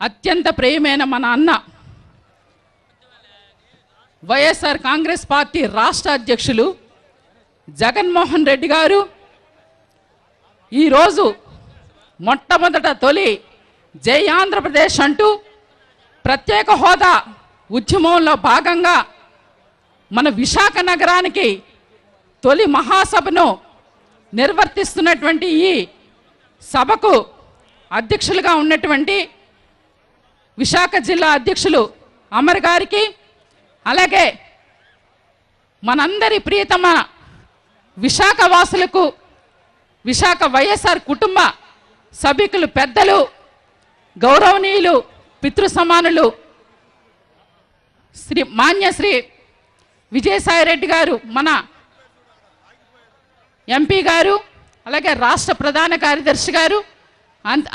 అత్యంత ప్రియమైన మన అన్న వైఎస్ఆర్ కాంగ్రెస్ పార్టీ రాష్ట్ర అధ్యక్షులు జగన్మోహన్ రెడ్డి గారు ఈరోజు మొట్టమొదట తొలి జై ఆంధ్రప్రదేశ్ అంటూ ప్రత్యేక హోదా ఉద్యమంలో భాగంగా మన విశాఖ నగరానికి తొలి మహాసభను నిర్వర్తిస్తున్నటువంటి ఈ సభకు అధ్యక్షులుగా ఉన్నటువంటి విశాఖ జిల్లా అధ్యక్షులు అమర్ గారికి, అలాగే మనందరి ప్రియతమ విశాఖ వాసులకు, విశాఖ వైఎస్ఆర్ కుటుంబ సభ్యులు, పెద్దలు, గౌరవనీయులు, పితృ సమానులు శ్రీ విజయసాయిరెడ్డి గారు, మన ఎంపీ గారు, అలాగే రాష్ట్ర ప్రధాన కార్యదర్శి గారు,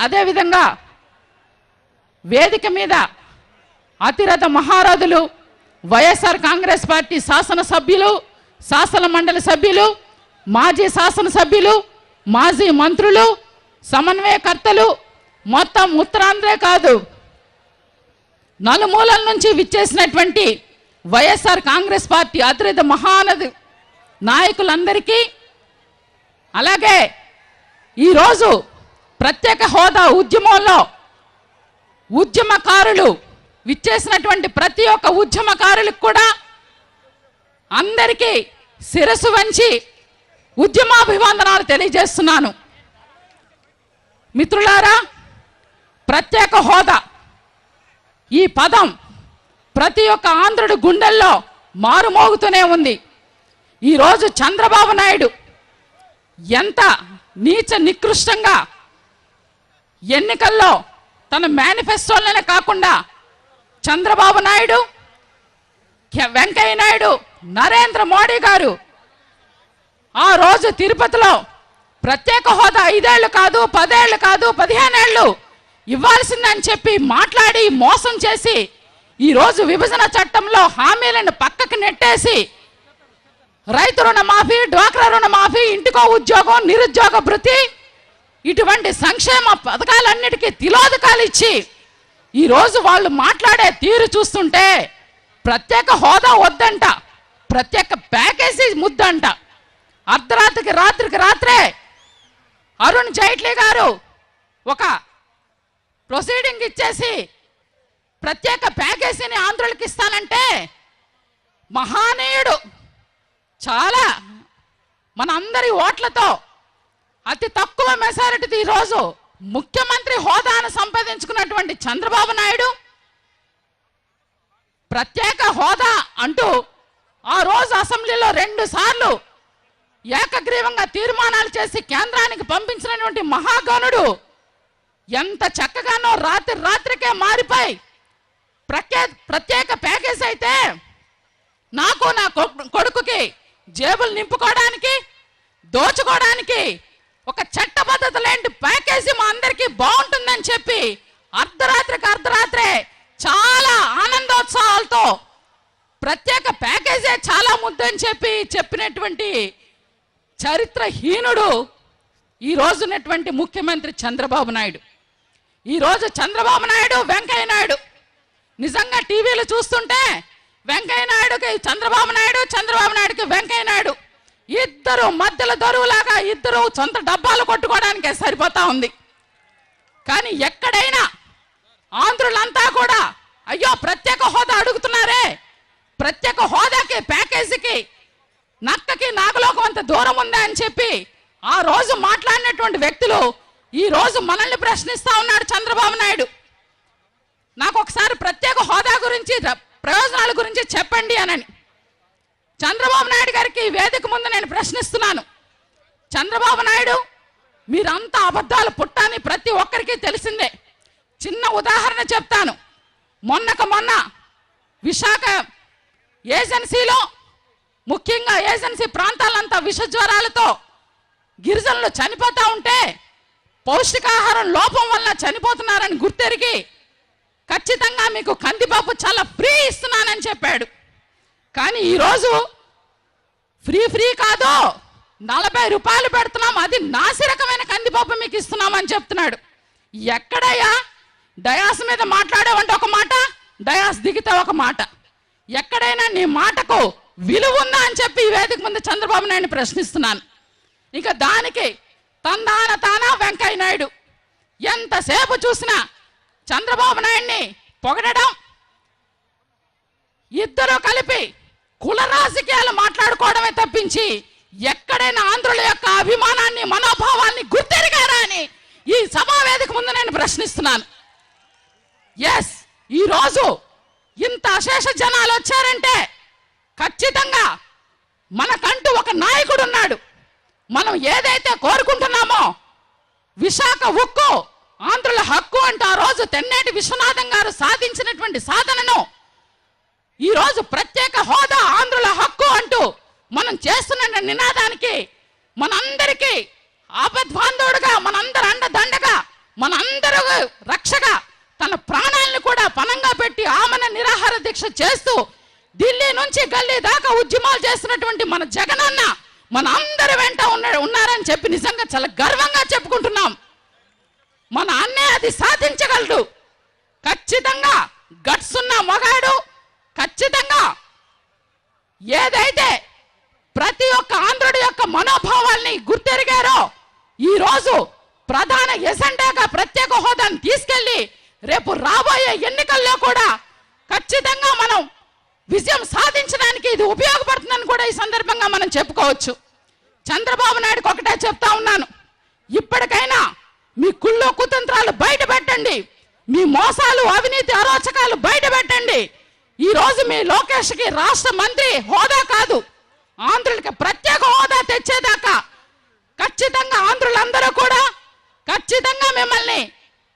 అదేవిధంగా వేదిక మీద అతిరథ మహారథులు, వైఎస్ఆర్ కాంగ్రెస్ పార్టీ శాసనసభ్యులు, శాసన మండలి సభ్యులు, మాజీ శాసనసభ్యులు, మాజీ మంత్రులు, సమన్వయకర్తలు, మొత్తం ఉత్తరాంధ్రే కాదు నలుమూలల నుంచి విచ్చేసినటువంటి వైఎస్ఆర్ కాంగ్రెస్ పార్టీ అతిరథ మహానది నాయకులందరికీ, అలాగే ఈరోజు ప్రత్యేక హోదా ఉద్యమంలో ఉద్యమకారులు విచ్చేసినటువంటి ప్రతి ఒక్క ఉద్యమకారులకు కూడా అందరికీ శిరస్సు వంచి ఉద్యమాభివందనాలు తెలియజేస్తున్నాను. మిత్రులారా, ప్రత్యేక హోదా ఈ పదం ప్రతి ఒక్క ఆంధ్రుడి గుండెల్లో మారుమోగుతూనే ఉంది. ఈరోజు చంద్రబాబు నాయుడు ఎంత నీచ నికృష్టంగా ఎన్నికల్లో తన మేనిఫెస్టోలోనే కాకుండా చంద్రబాబు నాయుడు, వెంకయ్య నాయుడు, నరేంద్ర మోడీ గారు ఆ రోజు తిరుపతిలో ప్రత్యేక హోదా 5 ఏళ్ళు కాదు, 10 ఏళ్ళు కాదు, 15 ఏళ్ళు ఇవ్వాల్సిందని చెప్పి మాట్లాడి మోసం చేసి ఈరోజు విభజన చట్టంలో హామీలను పక్కకు నెట్టేసి రైతు రుణమాఫీ, డ్వాక్రా రుణమాఫీ, ఇంటికో ఉద్యోగం, నిరుద్యోగ భృతి ఇటువంటి సంక్షేమ పథకాలన్నిటికీ తిలోదకాలు ఇచ్చి ఈరోజు వాళ్ళు మాట్లాడే తీరు చూస్తుంటే ప్రత్యేక హోదా వద్దంట, ప్రత్యేక ప్యాకేజీ ముద్దంట. అర్ధరాత్రికి రాత్రికి రాత్రే అరుణ్ జైట్లీ గారు ఒక ప్రొసీడింగ్ ఇచ్చేసి ప్రత్యేక ప్యాకేజీని ఆంధ్రులకు ఇస్తానంటే మహానీయుడు చాలా మనందరి ఓట్లతో అతి తక్కువ మెజారిటీతో ఈరోజు ముఖ్యమంత్రి హోదాను సంపాదించుకున్నటువంటి చంద్రబాబు నాయుడు ప్రత్యేక హోదా అంటూ ఆ రోజు అసెంబ్లీలో 2 సార్లు ఏకగ్రీవంగా తీర్మానాలు చేసి కేంద్రానికి పంపించినటువంటి మహాగణుడు ఎంత చక్కగానో రాత్రికే మారిపోయి ప్రత్యేక ప్యాకేజ్ అయితే నాకు, నా కొడుకుకి జేబులు నింపుకోవడానికి, దోచుకోవడానికి ఒక చట్టబద్ధత లేని ప్యాకేజీ మా అందరికీ బాగుంటుందని చెప్పి అర్ధరాత్రే చాలా ఆనందోత్సాహాలతో ప్రత్యేక ప్యాకేజీ చాలా ముద్దని చెప్పినటువంటి చరిత్రహీనుడు ఈ రోజున్నటువంటి ముఖ్యమంత్రి చంద్రబాబు నాయుడు. ఈరోజు చంద్రబాబు నాయుడు, వెంకయ్య నాయుడు నిజంగా టీవీలు చూస్తుంటే వెంకయ్య నాయుడుకి చంద్రబాబు నాయుడు, చంద్రబాబు నాయుడుకి వెంకయ్య నాయుడు ఇద్దరు మధ్యలో దరువులాగా ఇద్దరు సొంత డబ్బాలు కొట్టుకోవడానికే సరిపోతా ఉంది. కానీ ఎక్కడైనా ఆంధ్రులంతా కూడా అయ్యో ప్రత్యేక హోదా అడుగుతున్నారే, ప్రత్యేక హోదాకి ప్యాకేజీకి నక్కకి నాగలోకం అంత దూరం ఉందా అని చెప్పి ఆ రోజు మాట్లాడినటువంటి వ్యక్తులు ఈ రోజు మనల్ని ప్రశ్నిస్తా ఉన్నాడు చంద్రబాబు నాయుడు. నాకు ఒకసారి ప్రత్యేక హోదా గురించి, ప్రయోజనాల గురించి చెప్పండి అనని చంద్రబాబు నాయుడు గారికి వేదిక ముందు నేను ప్రశ్నిస్తున్నాను. చంద్రబాబు నాయుడు, మీరంతా అబద్ధాలు పుట్టని ప్రతి ఒక్కరికి తెలిసిందే. చిన్న ఉదాహరణ చెప్తాను. మొన్న విశాఖ ఏజెన్సీలో, ముఖ్యంగా ఏజెన్సీ ప్రాంతాలంతా విష జ్వరాలతో గిరిజనులు చనిపోతూ ఉంటే పౌష్టికాహారం లోపం వల్ల చనిపోతున్నారని గుర్తెరిగి ఖచ్చితంగా మీకు కందిపప్పు చాలా ఫ్రీ ఇస్తున్నానని చెప్పాడు. కానీ ఈరోజు ఫ్రీ కాదు, 40 రూపాయలు పెడుతున్నాం, అది నాసిరకమైన కందిపప్పు మీకు ఇస్తున్నామని చెప్తున్నాడు. ఎక్కడయ్యా డయాస్ మీద మాట్లాడావంటే ఒక మాట, డయాస్ దిగితే ఒక మాట. ఎక్కడైనా నీ మాటకు విలువ ఉందా అని చెప్పి ఈ వేదిక ముందు చంద్రబాబు నాయుడిని ప్రశ్నిస్తున్నాను. ఇక దానికి తందాన తానా వెంకయ్య నాయుడు ఎంతసేపు చూసినా చంద్రబాబు నాయుడిని పొగడడం, ఇద్దరు కలిపి కుల రాజకీయాలు మాట్లాడుకోవడమే తప్పించి ఎక్కడైనా ఆంధ్రుల యొక్క అభిమానాన్ని మనోభావాన్ని గుర్తెరిగారా అని ఈ సమావేదిక ముందు నేను ప్రశ్నిస్తున్నాను. ఎస్, ఈరోజు ఇంత అశేష జనాలు వచ్చారంటే ఖచ్చితంగా మనకంటూ ఒక నాయకుడు ఉన్నాడు. మనం ఏదైతే కోరుకుంటున్నామో విశాఖ ఉక్కు ఆంధ్రుల హక్కు అంటూ ఆ రోజు తెన్నేటి విశ్వనాథం గారు సాధించినటువంటి సాధనను ఈరోజు ప్రత్యేక హోదా ఆంధ్రుల హక్కు అంటూ మనం చేస్తున్న నినాదానికి మనందరికీ ఆపద్బాంధవుడుగా, మనందరి అండదండగా, మనందరూ రక్షగా తన ప్రాణాలను కూడా పణంగా పెట్టి ఆమన నిరాహార దీక్ష చేస్తూ ఢిల్లీ నుంచి గల్లీ దాకా ఉద్యమాలు చేస్తున్నటువంటి మన జగనన్న మన అందరి వెంట ఉన్నారని చెప్పి నిజంగా చాలా గర్వంగా చెప్పుకుంటున్నాం. మన అన్నే అది సాధించగలడు. ఖచ్చితంగా గట్స్ ఉన్న మగాడు ఖచ్చితంగా ఏదైతే ప్రతి ఒక్క ఆంధ్రుడి యొక్క మనోభావాల్ని గుర్తెరిగారో ఈరోజు ప్రధాన ఎజెండాగా ప్రత్యేక హోదాను తీసుకెళ్లి రేపు రాబోయే ఎన్నికల్లో కూడా ఖచ్చితంగా మనం విజయం సాధించడానికి ఇది ఉపయోగపడుతుందని కూడా ఈ సందర్భంగా మనం చెప్పుకోవచ్చు. చంద్రబాబు నాయుడుకి ఒకటే చెప్తా ఉన్నాను, ఇప్పటికైనా మీ కుళ్ళు కుతంత్రాలు బయట పెట్టండి, మీ మోసాలు అవినీతి అరోచకాలు బయట పెట్టండి. ఈరోజు మీ లోకేష్కి రాష్ట్ర మంత్రి హోదా కాదు, ఆంధ్రులకి ప్రత్యేక హోదా తెచ్చేదాకా ఖచ్చితంగా ఆంధ్రులందరూ కూడా ఖచ్చితంగా మిమ్మల్ని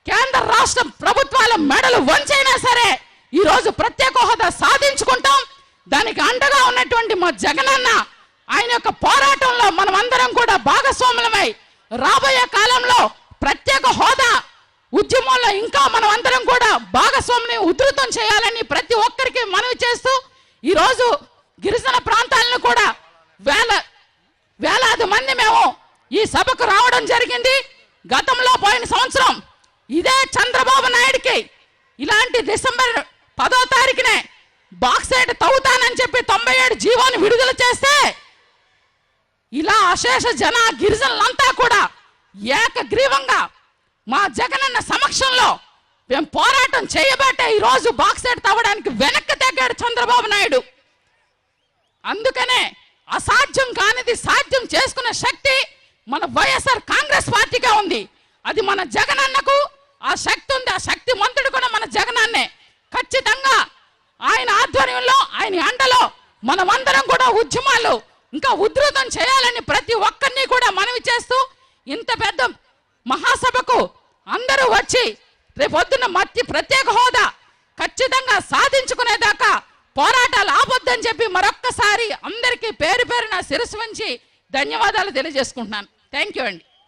కేంద్ర రాష్ట్ర ప్రభుత్వాల మెడలు వంచైనా సరే ఈరోజు ప్రత్యేక హోదా సాధించుకుంటాం. దానికి అండగా ఉన్నటువంటి మా జగనన్న ఆయన యొక్క పోరాటంలో మనం అందరం కూడా భాగస్వాములమై రాబోయే కాలంలో ప్రత్యేక హోదా ఉద్యమంలో ఇంకా మనం అందరం కూడా భాగస్వామిని ఉధృతం చేయాలని ప్రతి ఒక్కరికి మనవి చేస్తూ ఈరోజు గిరిజన ప్రాంతాలను కూడా వేలాది మంది మేము ఈ సభకు రావడం జరిగింది. గతంలో పోయిన సంవత్సరం ఇదే చంద్రబాబు నాయుడికి ఇలాంటి డిసెంబర్ 10వ తారీఖునే బాక్సైట్ తవ్వుతానని చెప్పి 97 జీవోని విడుదల చేస్తే ఇలా అశేష జన గిరిజనులంతా కూడా ఏకగ్రీవంగా మా జగనన్న సమక్షంలో మేము పోరాటం చేయబట్టే ఈరోజు బాక్సైట్ తవ్వడానికి వెనక్కి తగ్గాడు చంద్రబాబు నాయుడు. అందుకనే అసాధ్యం కానిది సాధ్యం చేసుకునే శక్తి మన వైఎస్ఆర్ కాంగ్రెస్ పార్టీగా ఉంది. అది మన జగనన్నకు ఆ శక్తి ఉంది. ఆ శక్తి మంతుడు కూడా మన జగనన్నే. ఖచ్చితంగా ఆయన ఆధ్వర్యంలో ఆయన అండలో మనమందరం కూడా ఉద్యమాలు ఇంకా ఉధృతం చేయాలని ప్రతి ఒక్కరిని కూడా మనవి చేస్తూ ఇంత పెద్ద మహాసభకు అందరూ వచ్చి రేపొద్దున ప్రత్యేక హోదా ఖచ్చితంగా సాధించుకునేదాకా పోరాటాలు ఆపొద్దని చెప్పి మరొక్కసారి అందరికీ పేరు పేరున శిరస్సు వంచి ధన్యవాదాలు తెలియజేసుకుంటున్నాను. థ్యాంక్ యూ అండి.